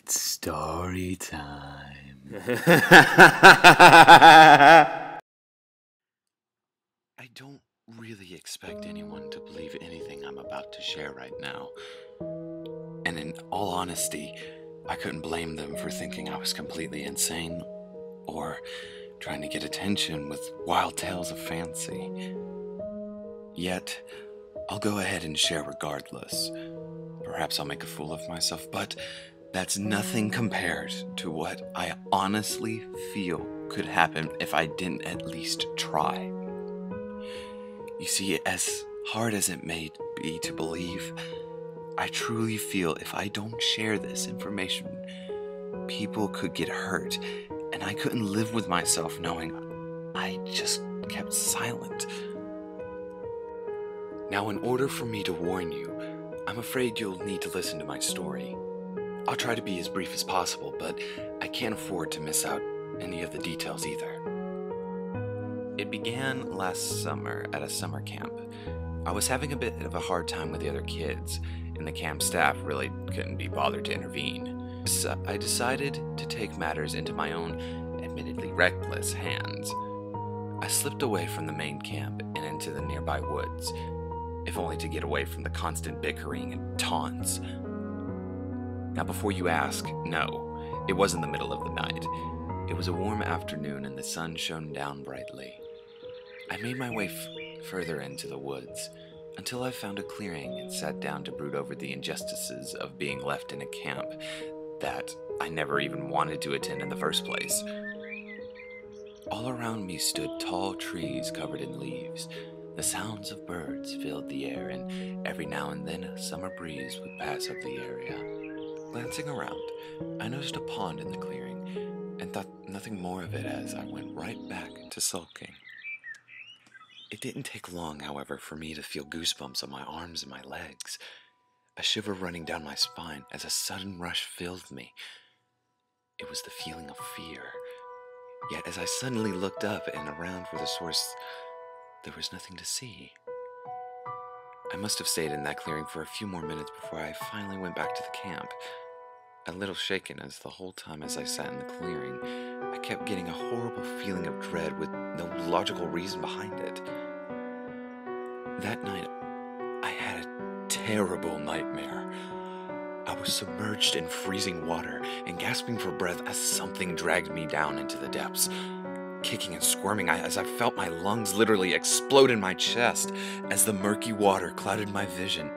Story time. I don't really expect anyone to believe anything I'm about to share right now. And in all honesty, I couldn't blame them for thinking I was completely insane or trying to get attention with wild tales of fancy. Yet, I'll go ahead and share regardless. Perhaps I'll make a fool of myself, but that's nothing compared to what I honestly feel could happen if I didn't at least try. You see, as hard as it may be to believe, I truly feel if I don't share this information, people could get hurt, and I couldn't live with myself knowing I just kept silent. Now, in order for me to warn you, I'm afraid you'll need to listen to my story. I'll try to be as brief as possible, but I can't afford to miss out any of the details either. It began last summer at a summer camp. I was having a bit of a hard time with the other kids, and the camp staff really couldn't be bothered to intervene. So I decided to take matters into my own, admittedly reckless hands. I slipped away from the main camp and into the nearby woods, if only to get away from the constant bickering and taunts. Now, before you ask, no, it wasn't the middle of the night. It was a warm afternoon and the sun shone down brightly. I made my way further into the woods until I found a clearing and sat down to brood over the injustices of being left in a camp that I never even wanted to attend in the first place. All around me stood tall trees covered in leaves. The sounds of birds filled the air, and every now and then a summer breeze would pass over the area. Glancing around, I noticed a pond in the clearing, and thought nothing more of it as I went right back to sulking. It didn't take long, however, for me to feel goosebumps on my arms and my legs, a shiver running down my spine as a sudden rush filled me. It was the feeling of fear. Yet as I suddenly looked up and around for the source, there was nothing to see. I must have stayed in that clearing for a few more minutes before I finally went back to the camp, a little shaken as the whole time as I sat in the clearing, I kept getting a horrible feeling of dread with no logical reason behind it. That night, I had a terrible nightmare. I was submerged in freezing water and gasping for breath as something dragged me down into the depths. Kicking and squirming as I felt my lungs literally explode in my chest as the murky water clouded my vision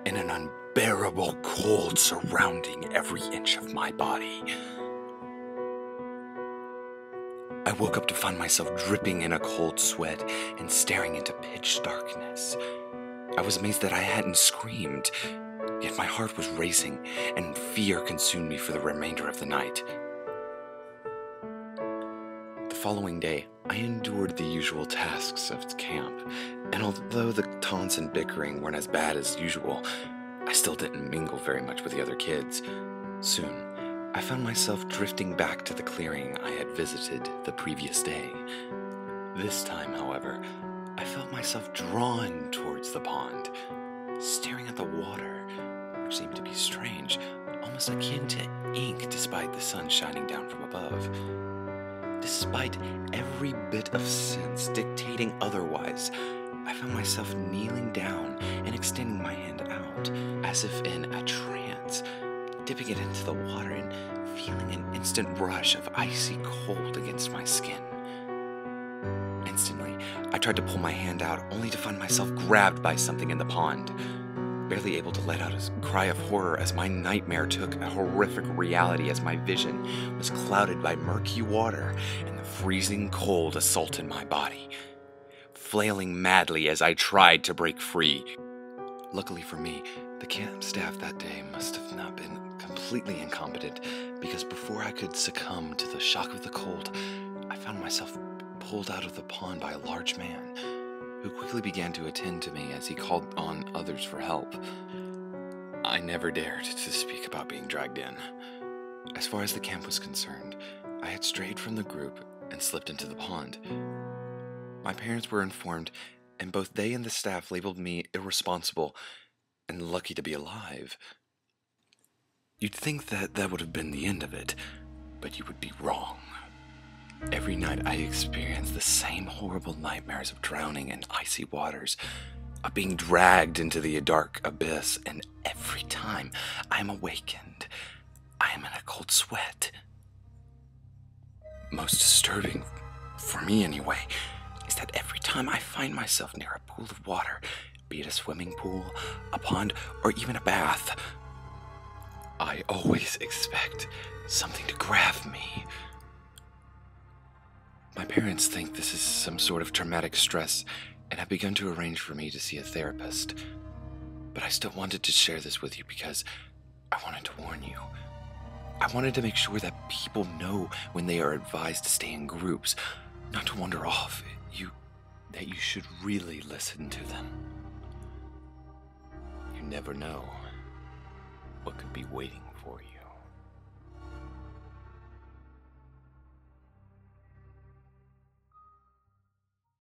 and an unbearable cold surrounding every inch of my body. I woke up to find myself dripping in a cold sweat and staring into pitch darkness. I was amazed that I hadn't screamed, yet my heart was racing and fear consumed me for the remainder of the night. The following day, I endured the usual tasks of camp, and although the taunts and bickering weren't as bad as usual, I still didn't mingle very much with the other kids. Soon, I found myself drifting back to the clearing I had visited the previous day. This time, however, I felt myself drawn towards the pond, staring at the water, which seemed to be strange, almost akin to ink despite the sun shining down from above. Despite every bit of sense dictating otherwise, I found myself kneeling down and extending my hand out, as if in a trance, dipping it into the water and feeling an instant rush of icy cold against my skin. Instantly, I tried to pull my hand out, only to find myself grabbed by something in the pond, barely able to let out a cry of horror as my nightmare took a horrific reality as my vision was clouded by murky water and the freezing cold assaulted my body, flailing madly as I tried to break free. Luckily for me, the camp staff that day must have not been completely incompetent, because before I could succumb to the shock of the cold, I found myself pulled out of the pond by a large man, who quickly began to attend to me as he called on others for help. I never dared to speak about being dragged in. As far as the camp was concerned, I had strayed from the group and slipped into the pond. My parents were informed, and both they and the staff labeled me irresponsible and lucky to be alive. You'd think that that would have been the end of it, but you would be wrong. Every night I experience the same horrible nightmares of drowning in icy waters, of being dragged into the dark abyss, and every time I am awakened, I am in a cold sweat. Most disturbing, for me anyway, is that every time I find myself near a pool of water, be it a swimming pool, a pond, or even a bath, I always expect something to grab me. My parents think this is some sort of traumatic stress and have begun to arrange for me to see a therapist. But I still wanted to share this with you because I wanted to warn you. I wanted to make sure that people know when they are advised to stay in groups, not to wander off, that you should really listen to them. You never know what could be waiting for you.